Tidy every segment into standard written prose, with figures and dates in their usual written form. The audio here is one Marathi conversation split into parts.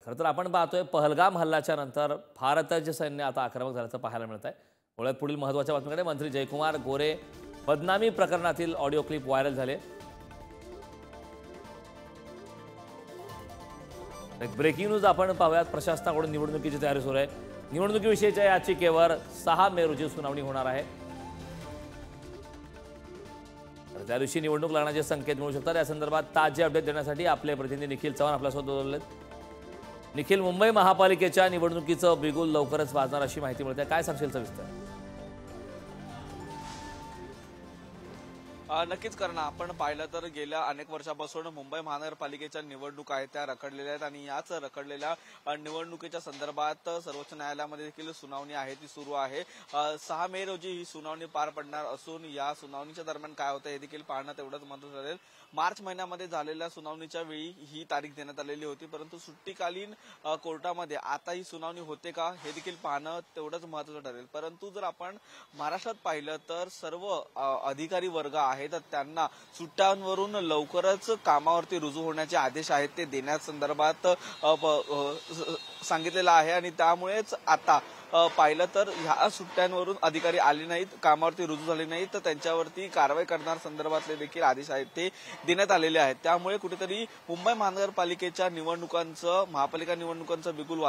खरं तर आपण पाहतोय पहलगाम हल्ल्याच्या नंतर भारताचे सैन्य आता आक्रमक झाल्याचं पाहायला मिळत आहे। मुळात पुढील महत्त्वाच्या बातमीकडे मंत्री जयकुमार गोरे बदनामी प्रकरणातील ऑडिओ क्लिप व्हायरल झाले। एक ब्रेकिंग न्यूज आपण पाहूयात। प्रशासनाकडून निवडणुकीची तयारी सुरू आहे। निवडणुकीविषयीच्या याचिकेवर 6 मे रोजी सुनावणी होणार आहे। त्या दिवशी निवडणूक लढण्याचे संकेत मिळू शकतात। या संदर्भात ताजे अपडेट देण्यासाठी आपले प्रतिनिधी निखिल चव्हाण आपल्यासोबत जोडलेत। निखिल, मुंबई महापालिकेच्या निवडणुकीचं बिगुल लवकरच वाजणार अशी माहिती मिळते, काय सांगशील सविस्तर? नक्कीच, कारण आपण पाहिलं तर गेल्या अनेक वर्षापासून मुंबई महानगरपालिकेच्या निवडणूक आहेत त्या रखडलेल्या आहेत आणि याच रखडलेल्या निवडणुकीच्या संदर्भात सर्वोच्च न्यायालयामध्ये देखील सुनावणी आहे ती सुरू आहे। 6 मे रोजी ही सुनावणी पार पडणार असून या सुनावणीच्या दरम्यान काय होतं हे देखील पाहणं तेवढंच महत्त्वाचं ठरेल। मार्च महिन्यामध्ये झालेल्या सुनावणीच्या वेळी ही तारीख देण्यात आलेली होती, परंतु सुट्टीकालीन कोर्टामध्ये आता ही सुनावणी होते का हे देखील पाहणं तेवढंच महत्त्वाचं ठरेल। परंतु जर आपण महाराष्ट्रात पाहिलं तर सर्व अधिकारी वर्ग आहेत त्यांना सुट्ट्यांवरून लवकरच कामावरती रुजू होण्याचे आदेश आहेत ते देण्यासंदर्भात सांगितलेलं आहे आणि त्यामुळेच आता पाहिलं तर ह्या सुट्ट्यांवरून अधिकारी आले नाहीत, कामावरती रुजू झाले नाहीत तर त्यांच्यावरती कारवाई करणार संदर्भातले देखील आदेश आहेत ते देण्यात आलेले आहेत। त्यामुळे कुठेतरी मुंबई महानगरपालिकेच्या निवडणुकांचं महापालिका निवडणुकांचं बिगुल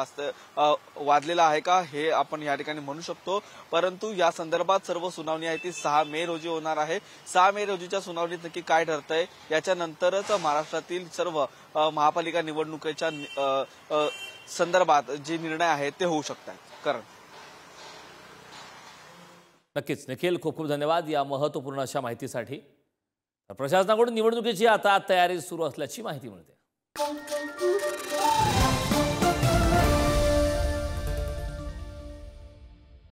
वाजलेलं आहे का हे आपण या ठिकाणी म्हणू शकतो। परंतु या संदर्भात सर्व सुनावणी आहे ती 6 मे रोजी होणार आहे। 6 मे रोजीच्या सुनावणीत नक्की काय ठरतंय याच्यानंतरच महाराष्ट्रातील सर्व महापालिका निवडणुकीच्या संदर्भात जे निर्णय आहेत ते होऊ शकतात। करण, नक्कीच निखिल, खूप खूप धन्यवाद या महत्त्वपूर्ण अशा माहितीसाठी। प्रशासनाकडून निवडणुकीची आता तयारी सुरू असल्याची माहिती मिळते।